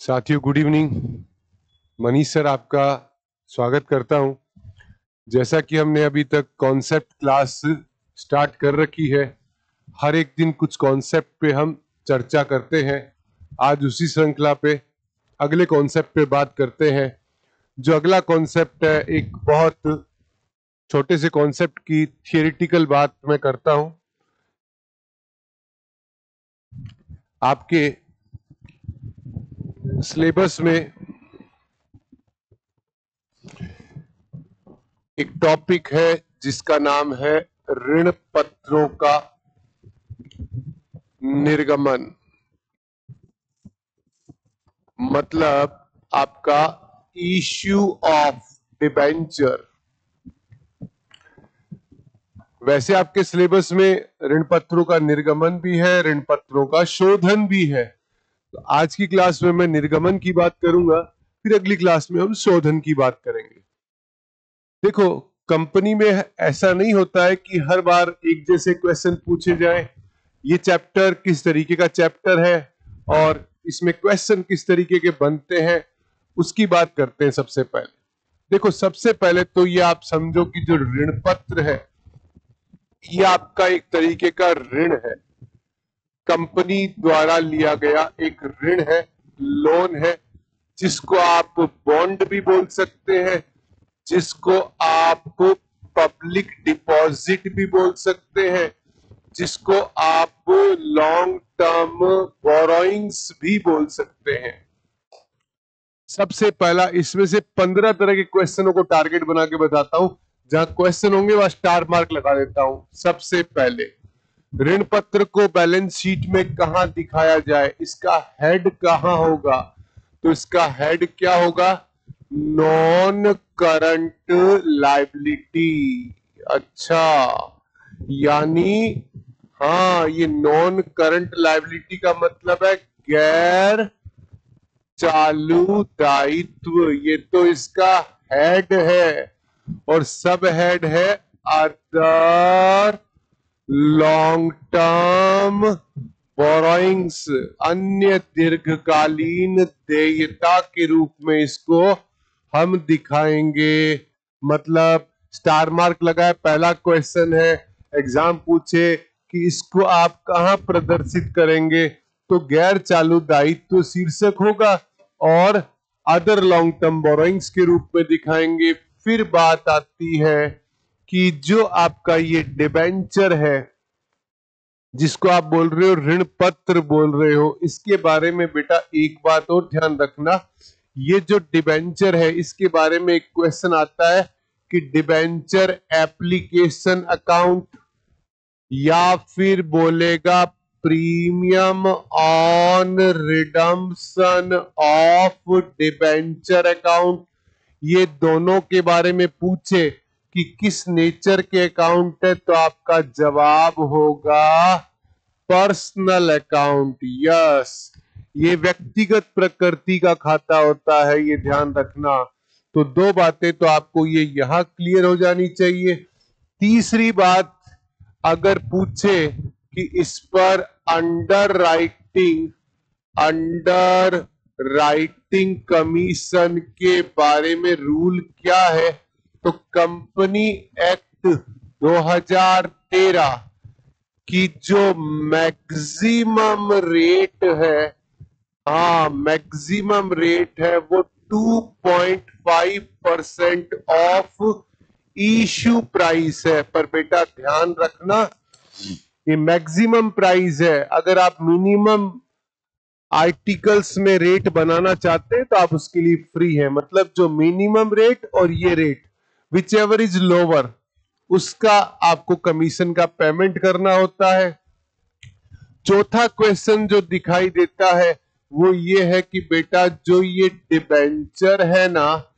साथियों, good evening. Manish sir आपका स्वागत करता हूं। जैसा कि हमने अभी तक कॉन्सेप्ट क्लास स्टार्ट कर रखी है, हर एक दिन कुछ कॉन्सेप्ट पे हम चर्चा करते हैं। आज उसी श्रृंखला पे अगले कॉन्सेप्ट पे बात करते हैं। जो अगला कॉन्सेप्ट है, एक बहुत छोटे से कॉन्सेप्ट की थियोरिटिकल बात मैं करता हूं। आपके सिलेबस में एक टॉपिक है जिसका नाम है ऋण पत्रों का निर्गमन। मतलब आपका इश्यू ऑफ डिबेंचर। वैसे आपके सिलेबस में ऋण पत्रों का निर्गमन भी है, ऋण पत्रों का शोधन भी है। तो आज की क्लास में मैं निर्गमन की बात करूंगा, फिर अगली क्लास में हम शोधन की बात करेंगे। देखो, कंपनी में ऐसा नहीं होता है कि हर बार एक जैसे क्वेश्चन पूछे जाए। ये चैप्टर किस तरीके का चैप्टर है और इसमें क्वेश्चन किस तरीके के बनते हैं, उसकी बात करते हैं। सबसे पहले देखो, सबसे पहले तो ये आप समझो कि जो ऋण पत्र है, ये आपका एक तरीके का ऋण है। कंपनी द्वारा लिया गया एक ऋण है, लोन है, जिसको आप बॉन्ड भी बोल सकते हैं, जिसको आप पब्लिक डिपॉजिट भी बोल सकते हैं, जिसको आप लॉन्ग टर्म बोरोइंग्स भी बोल सकते हैं। सबसे पहला इसमें से 15 तरह के क्वेश्चनों को टारगेट बना के बताता हूं। जहां क्वेश्चन होंगे वहां स्टार मार्क लगा देता हूं। सबसे पहले, ऋण पत्र को बैलेंस शीट में कहां दिखाया जाए, इसका हेड कहां होगा? तो इसका हेड क्या होगा? Non current liability. अच्छा, यानी हाँ, ये नॉन करंट लायबिलिटी का मतलब है गैर चालू दायित्व। ये तो इसका हेड है, और सब हेड है अदर लॉन्ग टर्म बोरोइंग्स, अन्य दीर्घकालीन देयता के रूप में इसको हम दिखाएंगे। मतलब स्टार मार्क लगा है। पहला क्वेश्चन है, एग्जाम पूछे कि इसको आप कहां प्रदर्शित करेंगे, तो गैर चालू दायित्व शीर्षक होगा और अदर लॉन्ग टर्म बोरोइंग्स के रूप में दिखाएंगे। फिर बात आती है कि जो आपका ये डिबेंचर है, जिसको आप बोल रहे हो ऋण पत्र बोल रहे हो, इसके बारे में बेटा एक बात और ध्यान रखना। ये जो डिबेंचर है, इसके बारे में एक क्वेश्चन आता है कि डिबेंचर एप्लीकेशन अकाउंट, या फिर बोलेगा premium on redemption of debenture account. ये दोनों के बारे में पूछे कि किस नेचर के अकाउंट है, तो आपका जवाब होगा पर्सनल अकाउंट। यस, ये व्यक्तिगत प्रकृति का खाता होता है, ये ध्यान रखना। तो दो बातें तो आपको ये यहां क्लियर हो जानी चाहिए। तीसरी बात, अगर पूछे कि इस पर अंडर राइटिंग कमीशन के बारे में रूल क्या है, तो कंपनी एक्ट 2013 की जो मैक्सिमम रेट है, हाँ मैक्सिमम रेट है, वो 2.5% ऑफ इश्यू प्राइस है। पर बेटा ध्यान रखना, ये मैक्सिमम प्राइस है। अगर आप मिनिमम आर्टिकल्स में रेट बनाना चाहते हैं तो आप उसके लिए फ्री है। मतलब जो मिनिमम रेट और ये rate, which ever is lower, उसका आपको कमीशन का पेमेंट करना होता है। चौथा क्वेश्चन जो दिखाई देता है वो ये है कि बेटा जो ये डिबेंचर है ना,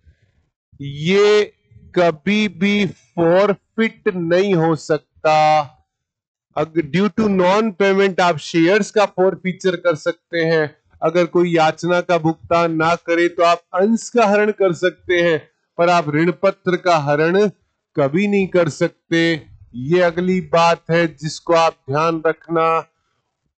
ये कभी भी फॉरफिट नहीं हो सकता। अगर ड्यू टू नॉन पेमेंट आप शेयर्स का फॉरफीचर कर सकते हैं। अगर कोई याचना का भुगतान ना करे तो आप अंश का हरण कर सकते हैं, पर आप ऋण पत्र का हरण कभी नहीं कर सकते। ये अगली बात है जिसको आप ध्यान रखना।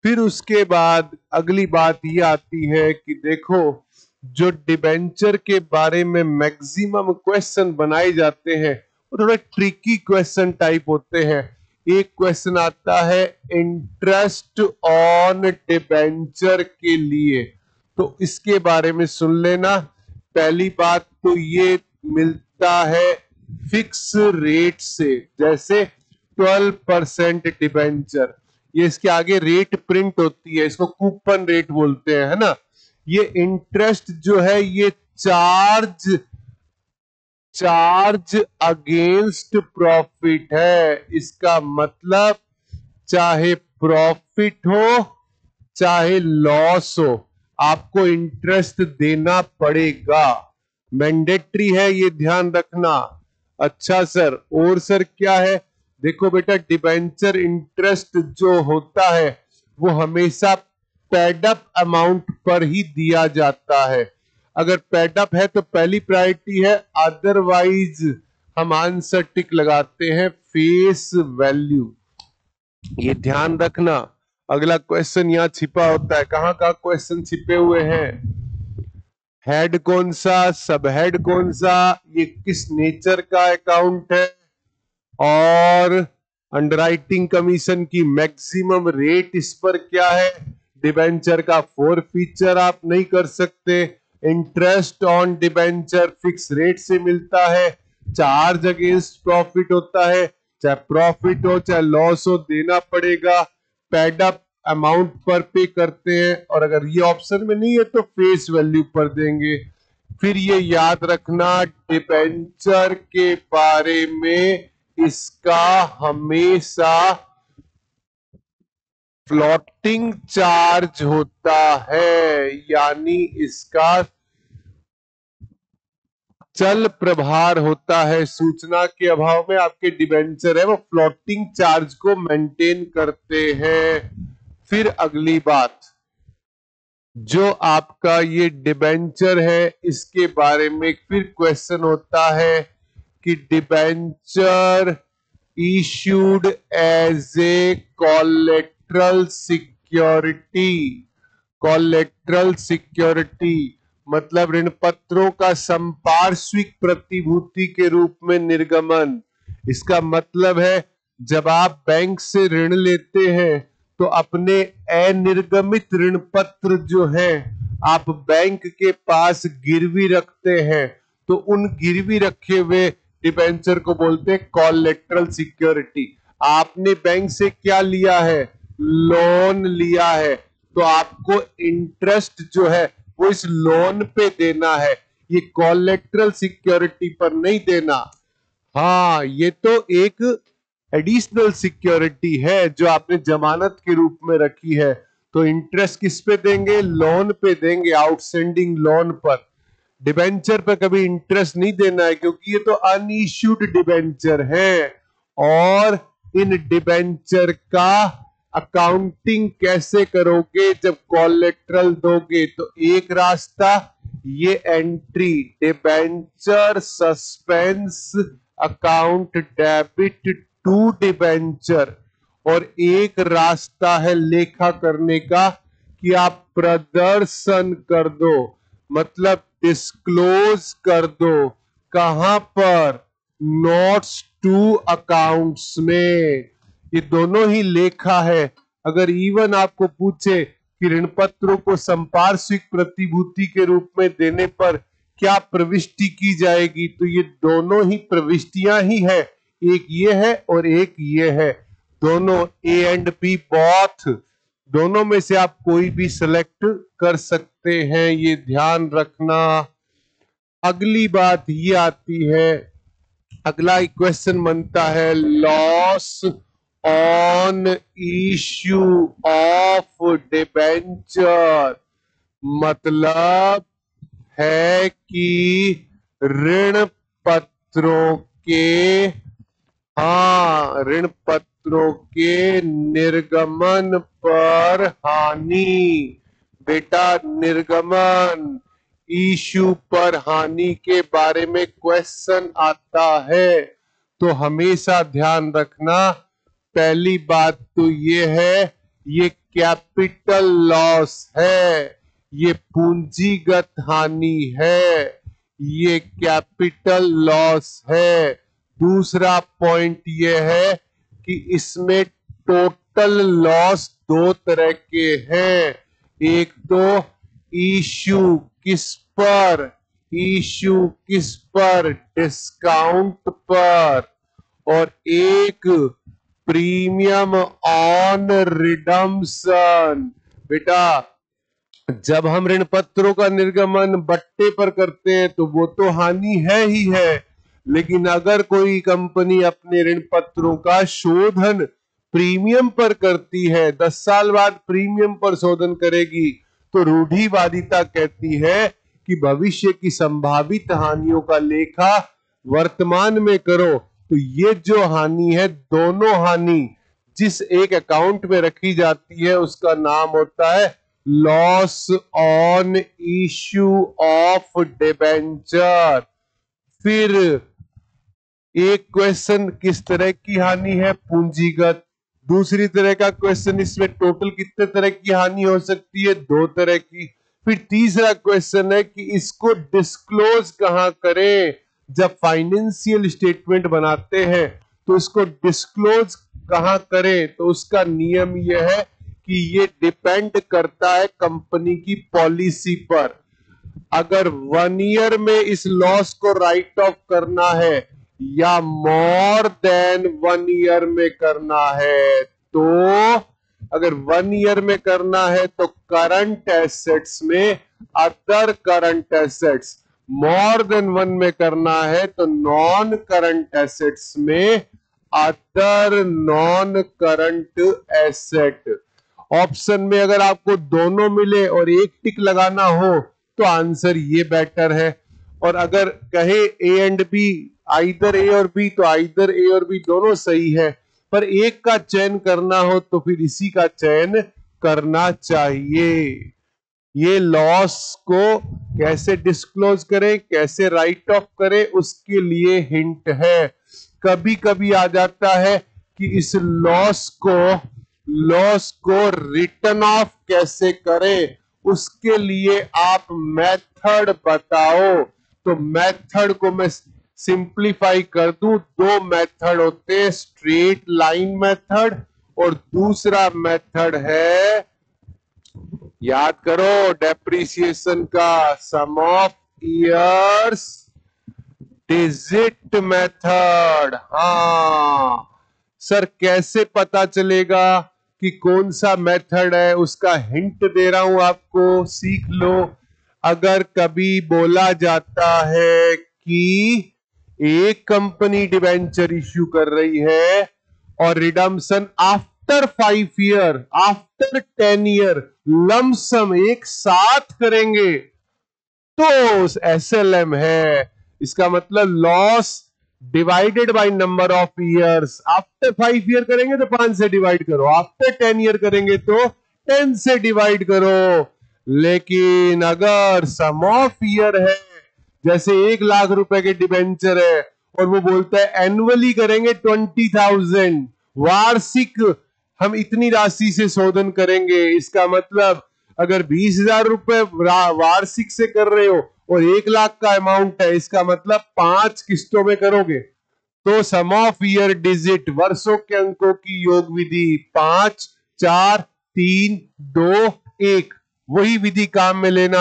फिर उसके बाद अगली बात ये आती है कि देखो, जो डिबेंचर के बारे में मैक्सिमम क्वेश्चन बनाए जाते हैं वो थोड़ा ट्रिकी क्वेश्चन टाइप होते हैं। एक क्वेश्चन आता है इंटरेस्ट ऑन डिबेंचर के लिए, तो इसके बारे में सुन लेना। पहली बात तो ये मिलता है फिक्स रेट से, जैसे 12% डिबेंचर, ये इसके आगे रेट प्रिंट होती है, इसको कूपन रेट बोलते हैं, है ना। ये इंटरेस्ट जो है ये चार्ज अगेंस्ट प्रॉफिट है। इसका मतलब चाहे प्रॉफिट हो चाहे लॉस हो, आपको इंटरेस्ट देना पड़ेगा, मैंडेटरी है, ये ध्यान रखना। अच्छा सर, और सर क्या है? देखो बेटा, डिबेंचर इंटरेस्ट जो होता है वो हमेशा पेडअप अमाउंट पर ही दिया जाता है। अगर पेडअप है तो पहली प्रायोरिटी है, अदरवाइज हम आंसर टिक लगाते हैं फेस वैल्यू, ये ध्यान रखना। अगला क्वेश्चन यहाँ छिपा होता है, कहाँ कहाँ क्वेश्चन छिपे हुए हैं? हेड कौन सा, सब हेड कौन सा, ये किस नेचर का अकाउंट है, और अंडरराइटिंग कमीशन की मैक्सिमम रेट इस पर क्या है। डिबेंचर का 4 फीचर आप नहीं कर सकते। Interest on debenture fix rate से मिलता है, चार्ज अगेंस्ट प्रॉफिट होता है, चाहे प्रॉफिट हो चाहे लॉस हो देना पड़ेगा, पेड अप अमाउंट पर पे करते हैं, और अगर ये ऑप्शन में नहीं है तो फेस वैल्यू पर देंगे। फिर ये याद रखना, डिबेंचर के बारे में इसका हमेशा फ्लोटिंग चार्ज होता है, यानी इसका चल प्रभार होता है। सूचना के अभाव में आपके डिबेंचर है वो फ्लोटिंग चार्ज को मेंटेन करते हैं। फिर अगली बात, जो आपका ये डिबेंचर है इसके बारे में फिर क्वेश्चन होता है कि debenture issued as a collateral security. Collateral security मतलब ऋण पत्रों का संपार्श्विक प्रतिभूति के रूप में निर्गमन। इसका मतलब है जब आप बैंक से ऋण लेते हैं तो अपने अनिर्गमित ऋण पत्र जो है आप बैंक के पास गिरवी रखते हैं, तो उन गिरवी रखे हुए डिबेंचर को बोलते हैं कोलेट्रल सिक्योरिटी। आपने बैंक से क्या लिया है? लोन लिया है, तो आपको इंटरेस्ट जो है वो इस लोन पे देना है, ये कोलेट्रल सिक्योरिटी पर नहीं देना। हाँ, ये तो एक एडिशनल सिक्योरिटी है जो आपने जमानत के रूप में रखी है, तो इंटरेस्ट किस पे देंगे? लोन पे देंगे, आउटस्टैंडिंग लोन पर। डिबेंचर पर कभी इंटरेस्ट नहीं देना है क्योंकि ये तो अनइश्यूड डिबेंचर है। और इन डिबेंचर का अकाउंटिंग कैसे करोगे जब कोलेट्रल दोगे? तो एक रास्ता, ये entry debenture suspense account debit to debenture, और एक रास्ता है लेखा करने का कि आप प्रदर्शन कर दो, मतलब डिस्क्लोज कर दो। कहां पर? नोट्स टू अकाउंट्स में। ये दोनों ही लेखा है। अगर इवन आपको पूछे कि ऋण पत्रों को संपार्श्विक प्रतिभूति के रूप में देने पर क्या प्रविष्टि की जाएगी, तो ये दोनों ही प्रविष्टियां ही है, एक ये है और एक ये है, दोनों ए एंड बी बोथ, दोनों में से आप कोई भी सिलेक्ट कर सकते हैं, ये ध्यान रखना। अगली बात ये आती है, अगला क्वेश्चन बनता है loss on issue of debenture, मतलब है कि ऋण पत्रों के, हाँ, ऋण पत्रों के निर्गमन पर हानि। बेटा निर्गमन, इशू पर हानि के बारे में क्वेश्चन आता है, तो हमेशा ध्यान रखना। पहली बात तो ये है, ये कैपिटल लॉस है, ये पूंजीगत हानि है, ये कैपिटल लॉस है। दूसरा पॉइंट ये है कि इसमें टोटल लॉस दो तरह के हैं। एक तो इश्यू किस पर, इश्यू किस पर, डिस्काउंट पर, और एक प्रीमियम ऑन रिडम्पशन। बेटा जब हम ऋण पत्रों का निर्गमन बट्टे पर करते हैं तो वो तो हानि है ही है, लेकिन अगर कोई कंपनी अपने ऋण पत्रों का शोधन प्रीमियम पर करती है, 10 साल बाद प्रीमियम पर शोधन करेगी, तो रूढ़िवादिता कहती है कि भविष्य की संभावित हानियों का लेखा वर्तमान में करो। तो ये जो हानि है, दोनों हानि जिस एक अकाउंट में रखी जाती है उसका नाम होता है loss on issue of debenture. फिर एक क्वेश्चन किस तरह की हानि है, पूंजीगत। दूसरी तरह का क्वेश्चन, इसमें टोटल कितने तरह की हानि हो सकती है, 2 तरह की। फिर तीसरा क्वेश्चन है कि इसको डिस्क्लोज कहां करें। जब फाइनेंशियल स्टेटमेंट बनाते हैं तो इसको डिस्क्लोज कहां करें, तो उसका नियम यह है कि ये डिपेंड करता है कंपनी की पॉलिसी पर। अगर 1 ईयर में इस लॉस को राइट ऑफ करना है या मोर देन 1 ईयर में करना है, तो अगर 1 ईयर में करना है तो करंट एसेट्स में other current assets, more than 1 में करना है तो नॉन करंट एसेट्स में other non current asset. Option में अगर आपको दोनों मिले और एक टिक लगाना हो तो आंसर ये बेटर है। और अगर कहे ए एंड बी, आइदर ए और बी, तो आइदर ए और बी दोनों सही है, पर एक का चयन करना हो तो फिर इसी का चयन करना चाहिए। ये लॉस को कैसे डिस्क्लोज करें, कैसे राइट ऑफ करें, उसके लिए हिंट है। कभी कभी आ जाता है कि इस लॉस को रिटर्न ऑफ कैसे करें, उसके लिए आप मेथड बताओ। तो मेथड को मैं सिंप्लीफाई कर दूं, 2 मेथड होते हैं, स्ट्रेट लाइन मेथड और दूसरा मेथड है, याद करो, डेप्रिसिएशन का, सम ऑफ ईयर्स डिजिट मेथड। हाँ सर, कैसे पता चलेगा कि कौन सा मेथड है, उसका हिंट दे रहा हूं आपको, सीख लो। अगर कभी बोला जाता है कि एक कंपनी डिबेंचर इश्यू कर रही है और redemption after 5 year, after 10 year, lump sum एक साथ करेंगे, तो SLM है। इसका मतलब loss divided by number of years. After 5 year करेंगे तो 5 से डिवाइड करो, आफ्टर 10 ईयर करेंगे तो 10 से डिवाइड करो। लेकिन अगर सम ऑफ ईयर है, जैसे 1 लाख रुपए के डिबेंचर है और वो बोलता है एनुअली करेंगे 20,000, वार्षिक हम इतनी राशि से शोधन करेंगे, इसका मतलब अगर 20,000 रुपए वार्षिक से कर रहे हो और 1 लाख का अमाउंट है, इसका मतलब 5 किस्तों में करोगे, तो सम ऑफ ईयर डिजिट, वर्षों के अंकों की योग विधि 5, 4, 3, 2, 1, वही विधि काम में लेना।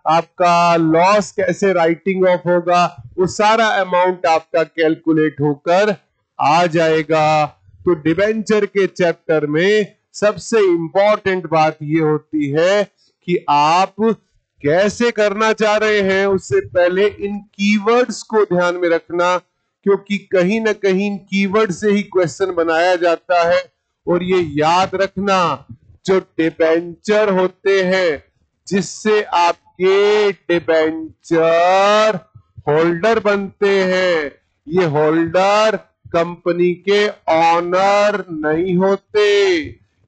आपका लॉस कैसे राइटिंग ऑफ होगा, वो सारा अमाउंट आपका कैलकुलेट होकर आ जाएगा। तो डिबेंचर के चैप्टर में सबसे इंपॉर्टेंट बात ये होती है कि आप कैसे करना चाह रहे हैं, उससे पहले इन कीवर्ड्स को ध्यान में रखना, क्योंकि कहीं ना कहीं इन कीवर्ड से ही क्वेश्चन बनाया जाता है। और ये याद रखना, जो डिबेंचर होते हैं, जिससे आपके डिबेंचर होल्डर बनते हैं, ये होल्डर कंपनी के ऑनर नहीं होते,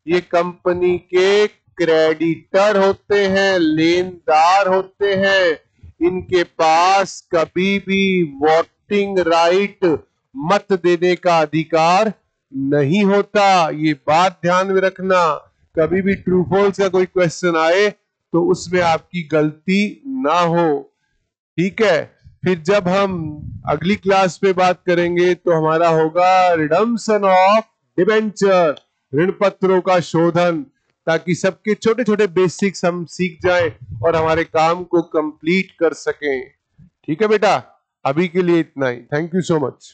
ये कंपनी के क्रेडिटर होते हैं, लेनदार होते हैं। इनके पास कभी भी वोटिंग राइट, मत देने का अधिकार नहीं होता। ये बात ध्यान में रखना। कभी भी ट्रू फॉल्स का कोई क्वेश्चन आए तो उसमें आपकी गलती ना हो, ठीक है। फिर जब हम अगली क्लास पे बात करेंगे तो हमारा होगा रिडम्पशन ऑफ डिबेंचर, ऋण पत्रों का शोधन, ताकि सबके छोटे छोटे बेसिक्स हम सीख जाएं और हमारे काम को कंप्लीट कर सकें। ठीक है बेटा, अभी के लिए इतना ही। Thank you so much.